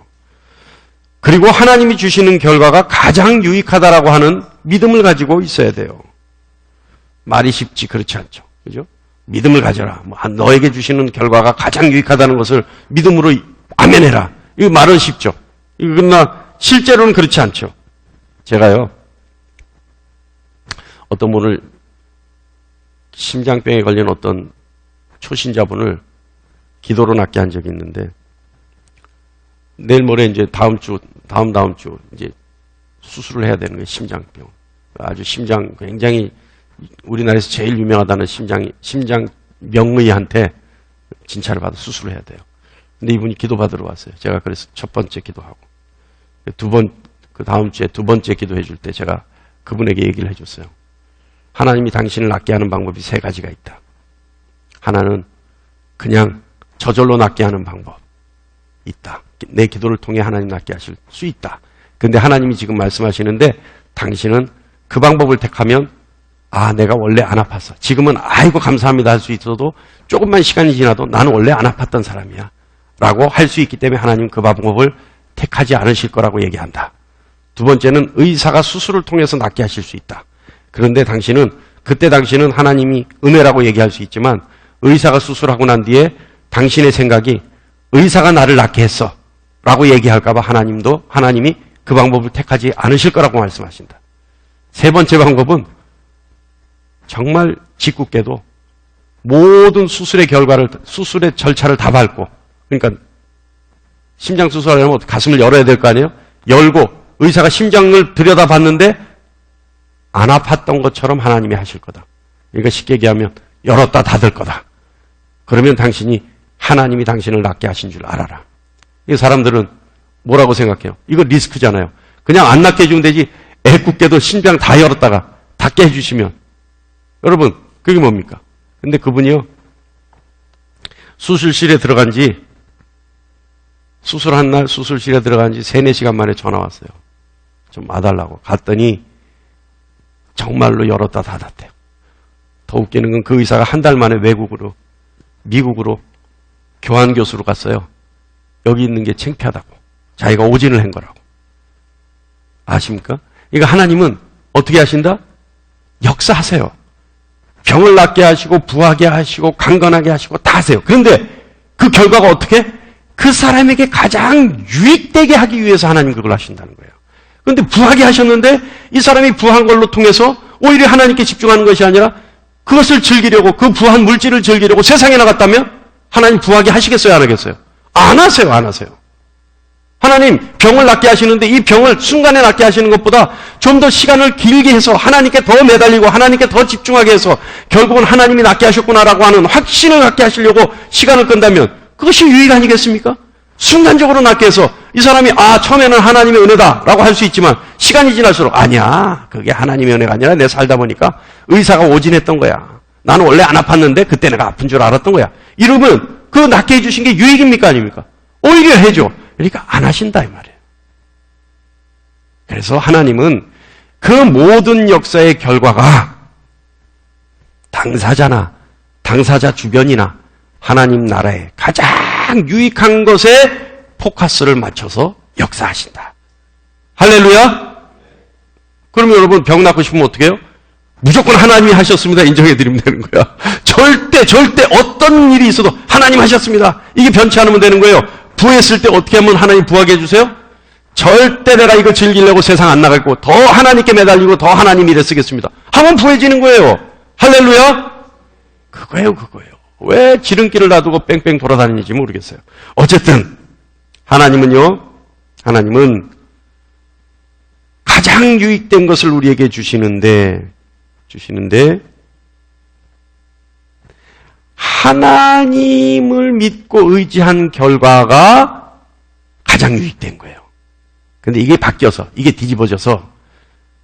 그리고 하나님이 주시는 결과가 가장 유익하다라고 하는 믿음을 가지고 있어야 돼요. 말이 쉽지 그렇지 않죠. 그죠? 믿음을 가져라. 너에게 주시는 결과가 가장 유익하다는 것을 믿음으로 아멘해라. 이 말은 쉽죠. 그러나 실제로는 그렇지 않죠. 제가요, 어떤 분을 심장병에 걸린 어떤 초신자분을 기도로 낫게 한 적이 있는데, 내일 모레 이제 다음 주 이제 수술을 해야 되는 거예요. 심장병. 아주 심장 굉장히 우리나라에서 제일 유명하다는 심장 명의한테 진찰을 받아 수술을 해야 돼요. 근데 이분이 기도받으러 왔어요. 제가 그래서 첫 번째 기도하고 그 다음 주에 두 번째 기도해 줄 때 제가 그분에게 얘기를 해줬어요. 하나님이 당신을 낫게 하는 방법이 세 가지가 있다. 하나는 그냥 저절로 낫게 하는 방법 있다. 내 기도를 통해 하나님 낫게 하실 수 있다. 근데 하나님이 지금 말씀하시는데 당신은 그 방법을 택하면 내가 원래 안 아팠어. 지금은 아이고 감사합니다 할 수 있어도 조금만 시간이 지나도 나는 원래 안 아팠던 사람이야 라고 할 수 있기 때문에 하나님 그 방법을 택하지 않으실 거라고 얘기한다. 두 번째는 의사가 수술을 통해서 낫게 하실 수 있다. 그런데 그때 당신은 하나님이 은혜라고 얘기할 수 있지만 의사가 수술하고 난 뒤에 당신의 생각이 의사가 나를 낫게 했어 라고 얘기할까봐 하나님이 그 방법을 택하지 않으실 거라고 말씀하신다. 세 번째 방법은 정말 짓궂게도 모든 수술의 절차를 다 밟고, 그러니까 심장 수술하려면 가슴을 열어야 될 거 아니에요? 열고 의사가 심장을 들여다봤는데 안 아팠던 것처럼 하나님이 하실 거다. 그러니까 쉽게 얘기하면 열었다 닫을 거다. 그러면 하나님이 당신을 낫게 하신 줄 알아라. 이 사람들은 뭐라고 생각해요? 이거 리스크잖아요. 그냥 안 낫게 해주면 되지 애꿎게도 심장 다 열었다가 닫게 해주시면, 여러분 그게 뭡니까? 근데 그분이요, 수술실에 들어간 지 수술한 날 수술실에 들어간 지 3-4시간 만에 전화 왔어요. 좀 와달라고. 갔더니 정말로 열었다 닫았대요. 더 웃기는 건 그 의사가 한 달 만에 미국으로 교환교수로 갔어요. 여기 있는 게 창피하다고. 자기가 오진을 한 거라고. 아십니까? 그러니까 하나님은 어떻게 하신다? 역사하세요. 병을 낫게 하시고 부하게 하시고 강건하게 하시고 다 하세요. 그런데 그 결과가 어떻게? 그 사람에게 가장 유익되게 하기 위해서 하나님 그걸 하신다는 거예요. 그런데 부하게 하셨는데 이 사람이 부한 걸로 통해서 오히려 하나님께 집중하는 것이 아니라 그것을 즐기려고, 그 부한 물질을 즐기려고 세상에 나갔다면 하나님 부하게 하시겠어요? 안 하겠어요? 안 하세요. 안 하세요. 하나님 병을 낫게 하시는데 이 병을 순간에 낫게 하시는 것보다 좀 더 시간을 길게 해서 하나님께 더 매달리고 하나님께 더 집중하게 해서 결국은 하나님이 낫게 하셨구나라고 하는 확신을 갖게 하시려고 시간을 끈다면 그것이 유익 아니겠습니까? 순간적으로 낫게 해서 이 사람이 처음에는 하나님의 은혜다라고 할 수 있지만 시간이 지날수록 아니야, 그게 하나님의 은혜가 아니라 내 살다 보니까 의사가 오진했던 거야. 나는 원래 안 아팠는데 그때 내가 아픈 줄 알았던 거야. 이러면 그 낫게 해주신 게 유익입니까 아닙니까? 오히려 해줘. 그러니까 안 하신다 이 말이에요. 그래서 하나님은 그 모든 역사의 결과가 당사자 주변이나 하나님 나라에 가장 유익한 것에 포커스를 맞춰서 역사하신다. 할렐루야? 그럼 여러분 병 낫고 싶으면 어떻게 해요? 무조건 하나님이 하셨습니다 인정해드리면 되는 거야. 절대 어떤 일이 있어도 하나님 하셨습니다. 이게 변치 않으면 되는 거예요. 부했을 때 어떻게 하면 하나님 부하게 해주세요? 절대 내가 이거 즐기려고 세상 안 나가고 더 하나님께 매달리고 더 하나님 일에 쓰겠습니다 하면 부해지는 거예요. 할렐루야? 그거예요. 왜 지름길을 놔두고 뺑뺑 돌아다니는지 모르겠어요. 어쨌든 하나님은 가장 유익된 것을 우리에게 주시는데 하나님을 믿고 의지한 결과가 가장 유익된 거예요. 근데 이게 바뀌어서, 이게 뒤집어져서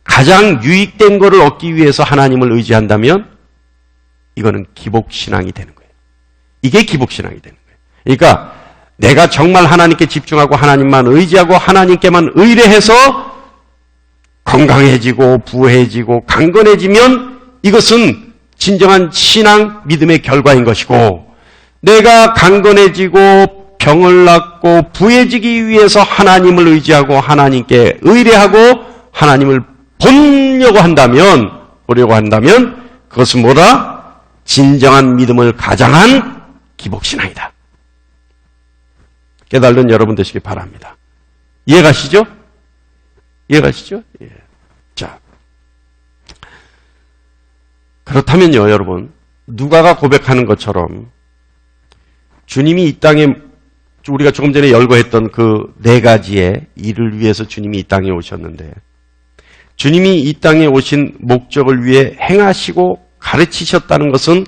가장 유익된 것을 얻기 위해서 하나님을 의지한다면 이거는 기복신앙이 되는 거예요. 이게 기복신앙이 되는 거예요. 그러니까 내가 정말 하나님께 집중하고 하나님만 의지하고 하나님께만 의뢰해서 건강해지고 부해지고 강건해지면 이것은 진정한 신앙, 믿음의 결과인 것이고, 내가 강건해지고 병을 낫고 부해지기 위해서 하나님을 의지하고 하나님께 의뢰하고 하나님을 보려고 한다면 그것은 뭐다? 진정한 믿음을 가장한 기복신앙이다. 깨달은 여러분 되시기 바랍니다. 이해가시죠? 이해가시죠? 예. 자, 그렇다면요, 여러분. 누가가 고백하는 것처럼 주님이 이 땅에, 우리가 조금 전에 열거했던 그 4가지의 일을 위해서 주님이 이 땅에 오셨는데, 주님이 이 땅에 오신 목적을 위해 행하시고 가르치셨다는 것은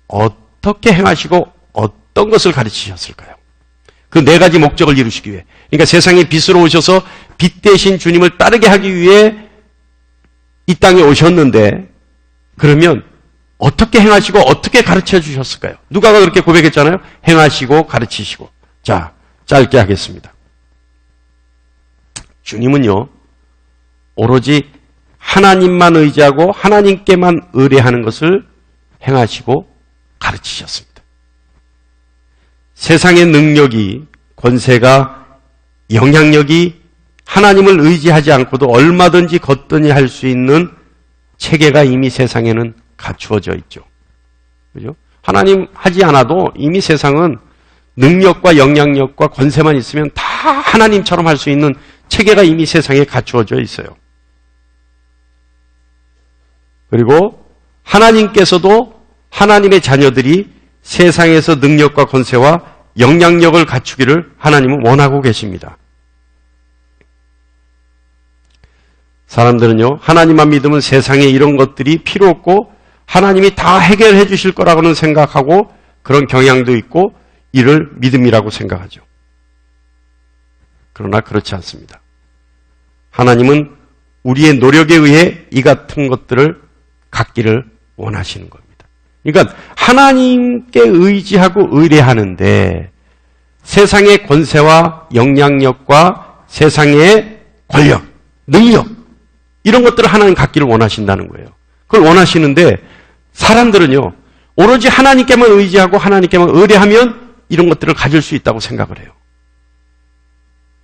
어떻게 행하시고 어떤 것을 가르치셨을까요? 그 4가지 목적을 이루시기 위해. 그러니까 세상에 빛으로 오셔서 빛 대신 주님을 따르게 하기 위해 이 땅에 오셨는데, 그러면 어떻게 행하시고 어떻게 가르쳐 주셨을까요? 누가가 그렇게 고백했잖아요. 행하시고 가르치시고. 자, 짧게 하겠습니다. 주님은요, 오로지 하나님만 의지하고 하나님께만 의뢰하는 것을 행하시고 가르치셨습니다. 세상의 능력이, 권세가, 영향력이 하나님을 의지하지 않고도 얼마든지 거뜬히 할 수 있는 체계가 이미 세상에는 갖추어져 있죠. 그죠? 하나님 하지 않아도 이미 세상은 능력과 영향력과 권세만 있으면 다 하나님처럼 할 수 있는 체계가 이미 세상에 갖추어져 있어요. 그리고 하나님께서도 하나님의 자녀들이 세상에서 능력과 권세와 영향력을 갖추기를 하나님은 원하고 계십니다. 사람들은요, 하나님만 믿으면 세상에 이런 것들이 필요 없고 하나님이 다 해결해 주실 거라고는 생각하고 그런 경향도 있고 이를 믿음이라고 생각하죠. 그러나 그렇지 않습니다. 하나님은 우리의 노력에 의해 이 같은 것들을 갖기를 원하시는 겁니다. 그러니까 하나님께 의지하고 의뢰하는데 세상의 권세와 영향력과 세상의 권력, 능력 이런 것들을 하나님 갖기를 원하신다는 거예요. 그걸 원하시는데 사람들은요, 오로지 하나님께만 의지하고 하나님께만 의뢰하면 이런 것들을 가질 수 있다고 생각을 해요.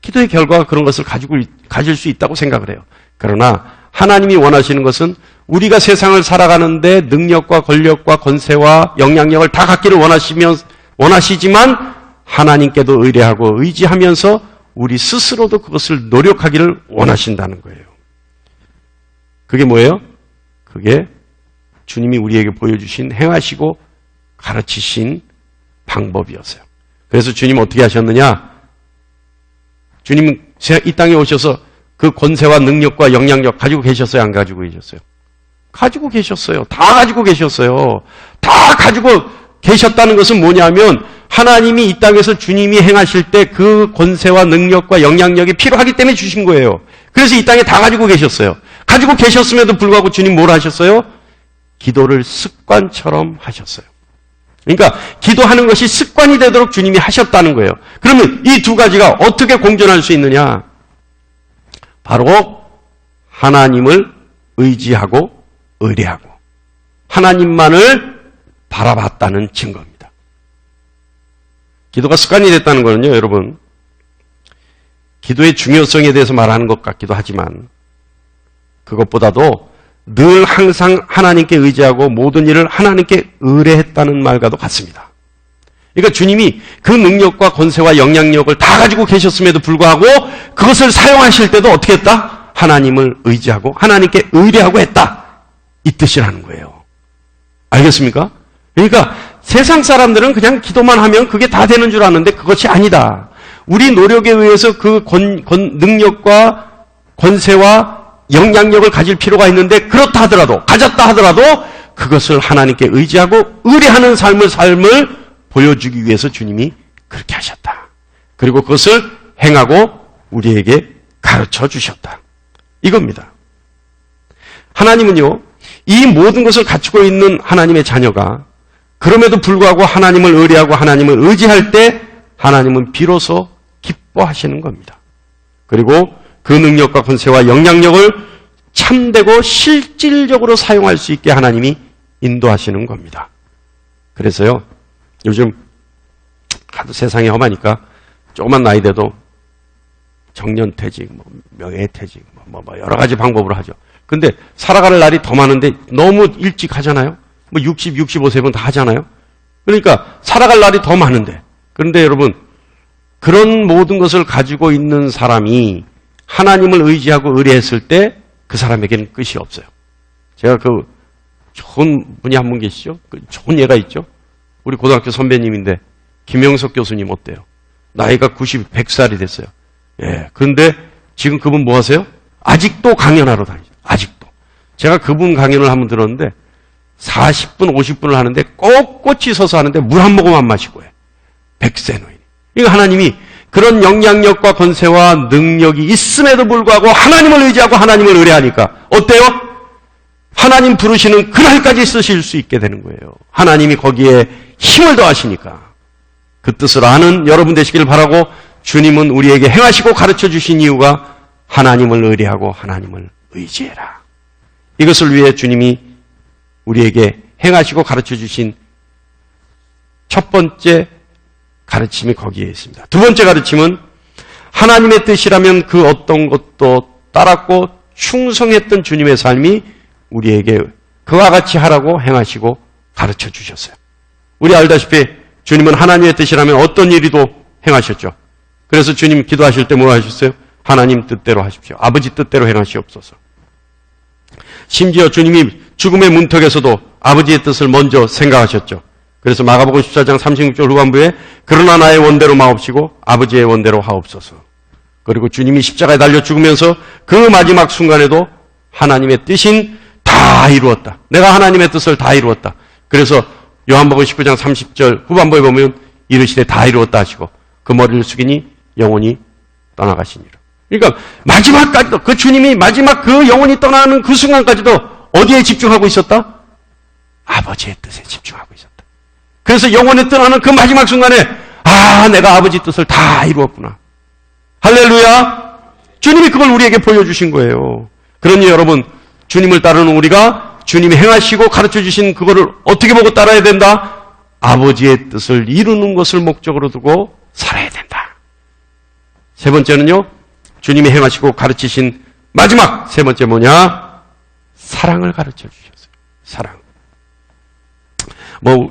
기도의 결과가 그런 것을 가질 수 있다고 생각을 해요. 그러나 하나님이 원하시는 것은 우리가 세상을 살아가는데 능력과 권력과 권세와 영향력을 다 갖기를 원하시지만 하나님께도 의뢰하고 의지하면서 우리 스스로도 그것을 노력하기를 원하신다는 거예요. 그게 뭐예요? 그게 주님이 우리에게 보여주신 행하시고 가르치신 방법이었어요. 그래서 주님은 어떻게 하셨느냐? 주님은 이 땅에 오셔서 그 권세와 능력과 영향력 가지고 계셨어요? 안 가지고 계셨어요? 가지고 계셨어요. 다 가지고 계셨어요. 다 가지고 계셨다는 것은 뭐냐면 하나님이 이 땅에서 주님이 행하실 때 그 권세와 능력과 영향력이 필요하기 때문에 주신 거예요. 그래서 이 땅에 다 가지고 계셨어요. 가지고 계셨음에도 불구하고 주님 뭘 하셨어요? 기도를 습관처럼 하셨어요. 그러니까 기도하는 것이 습관이 되도록 주님이 하셨다는 거예요. 그러면 이 2가지가 어떻게 공존할 수 있느냐? 바로 하나님을 의지하고 의뢰하고 하나님만을 바라봤다는 증거입니다. 기도가 습관이 됐다는 거는요, 여러분, 기도의 중요성에 대해서 말하는 것 같기도 하지만 그것보다도 늘 항상 하나님께 의지하고 모든 일을 하나님께 의뢰했다는 말과도 같습니다. 그러니까 주님이 그 능력과 권세와 영향력을 다 가지고 계셨음에도 불구하고 그것을 사용하실 때도 어떻게 했다? 하나님을 의지하고 하나님께 의뢰하고 했다. 이 뜻이라는 거예요. 알겠습니까? 그러니까 세상 사람들은 그냥 기도만 하면 그게 다 되는 줄 아는데 그것이 아니다. 우리 노력에 의해서 그 능력과 권세와 영향력을 가질 필요가 있는데 그렇다 하더라도 가졌다 하더라도 그것을 하나님께 의지하고 의뢰하는 삶을 보여주기 위해서 주님이 그렇게 하셨다. 그리고 그것을 행하고 우리에게 가르쳐 주셨다. 이겁니다. 하나님은요, 이 모든 것을 갖추고 있는 하나님의 자녀가 그럼에도 불구하고 하나님을 의뢰하고 하나님을 의지할 때 하나님은 비로소 기뻐하시는 겁니다. 그리고 그 능력과 권세와 영향력을 참되고 실질적으로 사용할 수 있게 하나님이 인도하시는 겁니다. 그래서요, 요즘 하도 세상이 험하니까 조그만 나이 돼도 정년퇴직, 명예퇴직, 여러 가지 방법으로 하죠. 근데 살아가는 날이 더 많은데 너무 일찍 하잖아요? 뭐 60, 65세면 다 하잖아요. 그러니까 살아갈 날이 더 많은데. 그런데 여러분, 그런 모든 것을 가지고 있는 사람이 하나님을 의지하고 의뢰했을 때 그 사람에게는 끝이 없어요. 제가 그 좋은 분이 한 분 계시죠? 그 좋은 예가 있죠? 우리 고등학교 선배님인데 김영석 교수님 어때요? 나이가 100살이 됐어요. 예. 그런데 지금 그분 뭐 하세요? 아직도 강연하러 다니죠. 아직도. 제가 그분 강연을 한번 들었는데 40분, 50분을 하는데 꼿꼿이 서서 하는데 물 한 모금 안 마시고 해. 100세 노인. 이거 하나님이 그런 영향력과 권세와 능력이 있음에도 불구하고 하나님을 의지하고 하나님을 의뢰하니까 어때요? 하나님 부르시는 그날까지 쓰실 수 있게 되는 거예요. 하나님이 거기에 힘을 더하시니까. 그 뜻을 아는 여러분 되시길 바라고 주님은 우리에게 행하시고 가르쳐 주신 이유가 하나님을 의뢰하고 하나님을 의지해라. 이것을 위해 주님이 우리에게 행하시고 가르쳐 주신 첫 번째 가르침이 거기에 있습니다. 두 번째 가르침은 하나님의 뜻이라면 그 어떤 것도 따랐고 충성했던 주님의 삶이 우리에게 그와 같이 하라고 행하시고 가르쳐 주셨어요. 우리 알다시피 주님은 하나님의 뜻이라면 어떤 일이도 행하셨죠. 그래서 주님 기도하실 때 뭐 하셨어요? 하나님 뜻대로 하십시오. 아버지 뜻대로 행하시옵소서. 심지어 주님이 죽음의 문턱에서도 아버지의 뜻을 먼저 생각하셨죠. 그래서 마가복음 14장 36절 후반부에 그러나 나의 원대로 마옵시고 아버지의 원대로 하옵소서. 그리고 주님이 십자가에 달려 죽으면서 그 마지막 순간에도 하나님의 뜻인 다 이루었다. 내가 하나님의 뜻을 다 이루었다. 그래서 요한복음 19장 30절 후반부에 보면 이르시되 다 이루었다 하시고 그 머리를 숙이니 영혼이 떠나가시니라. 그러니까 마지막까지도 그 주님이 마지막 그 영혼이 떠나는 그 순간까지도 어디에 집중하고 있었다? 아버지의 뜻에 집중하고 있었다. 그래서 영혼이 떠나는 그 마지막 순간에 내가 아버지 뜻을 다 이루었구나. 할렐루야. 주님이 그걸 우리에게 보여주신 거예요. 그러니 여러분 주님을 따르는 우리가 주님이 행하시고 가르쳐 주신 그거를 어떻게 보고 따라야 된다? 아버지의 뜻을 이루는 것을 목적으로 두고 살아야 된다. 세 번째는요. 주님이 행하시고 가르치신 마지막 세 번째 뭐냐? 사랑을 가르쳐 주셨어요. 사랑.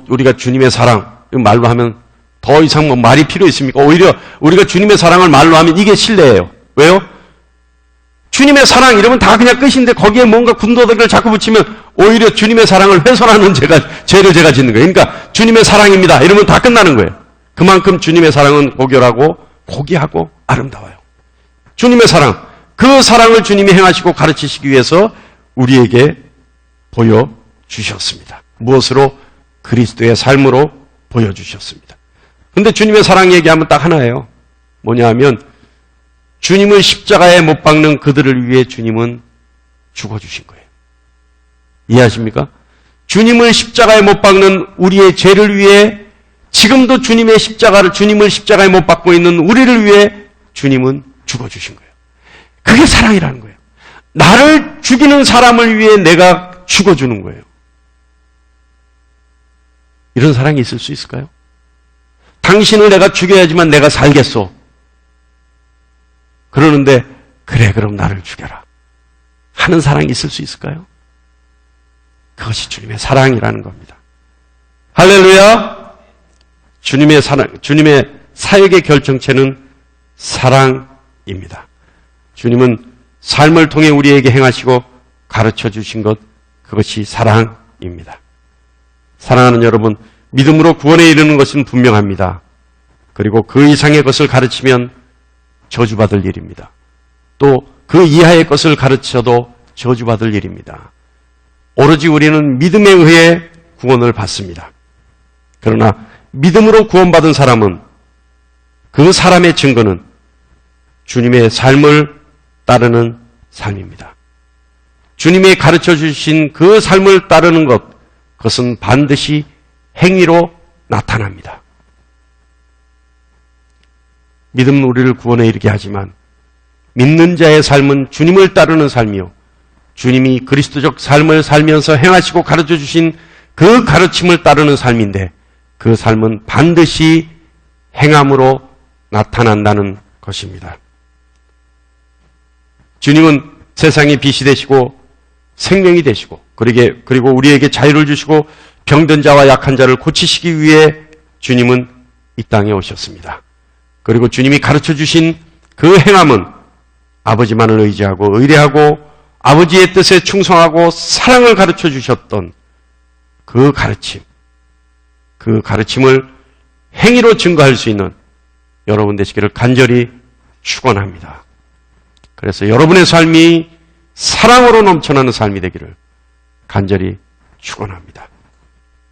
우리가 주님의 사랑 말로 하면 더 이상 말이 필요 있습니까? 오히려 우리가 주님의 사랑을 말로 하면 이게 신뢰예요. 왜요? 주님의 사랑 이러면 다 그냥 끝인데 거기에 뭔가 군더더기를 자꾸 붙이면 오히려 주님의 사랑을 훼손하는 죄를 제가 짓는 거예요. 그러니까 주님의 사랑입니다. 이러면 다 끝나는 거예요. 그만큼 주님의 사랑은 고결하고 고귀하고 아름다워요. 주님의 사랑, 그 사랑을 주님이 행하시고 가르치시기 위해서 우리에게 보여주셨습니다. 무엇으로? 그리스도의 삶으로 보여주셨습니다. 그런데 주님의 사랑 얘기하면 딱 하나예요. 뭐냐 하면 주님을 십자가에 못 박는 그들을 위해 주님은 죽어주신 거예요. 이해하십니까? 주님을 십자가에 못 박는 우리의 죄를 위해 지금도 주님을 십자가에 못 박고 있는 우리를 위해 주님은 죽어주신 거예요. 그게 사랑이라는 거예요. 나를 죽이는 사람을 위해 내가 죽어주는 거예요. 이런 사랑이 있을 수 있을까요? 당신을 내가 죽여야지만 내가 살겠소. 그러는데 그래 그럼 나를 죽여라 하는 사랑이 있을 수 있을까요? 그것이 주님의 사랑이라는 겁니다. 할렐루야. 주님의 사랑, 주님의 사역의 결정체는 사랑입니다. 주님은 삶을 통해 우리에게 행하시고 가르쳐 주신 것, 그것이 사랑입니다. 사랑하는 여러분, 믿음으로 구원에 이르는 것은 분명합니다. 그리고 그 이상의 것을 가르치면 저주받을 일입니다. 또 그 이하의 것을 가르쳐도 저주받을 일입니다. 오로지 우리는 믿음에 의해 구원을 받습니다. 그러나 믿음으로 구원받은 사람은 그 사람의 증거는 주님의 삶을 따르는 삶입니다. 주님이 가르쳐 주신 그 삶을 따르는 것, 그것은 반드시 행위로 나타납니다. 믿음은 우리를 구원에 이르게 하지만 믿는 자의 삶은 주님을 따르는 삶이요. 주님이 그리스도적 삶을 살면서 행하시고 가르쳐 주신 그 가르침을 따르는 삶인데 그 삶은 반드시 행함으로 나타난다는 것입니다. 주님은 세상의 빛이 되시고 생명이 되시고 그리고 우리에게 자유를 주시고 병든 자와 약한 자를 고치시기 위해 주님은 이 땅에 오셨습니다. 그리고 주님이 가르쳐 주신 그 행함은 아버지만을 의지하고 의뢰하고 아버지의 뜻에 충성하고 사랑을 가르쳐 주셨던 그 가르침을 행위로 증거할 수 있는 여러분 되시기를 간절히 축원합니다. 그래서 여러분의 삶이 사랑으로 넘쳐나는 삶이 되기를 간절히 축원합니다.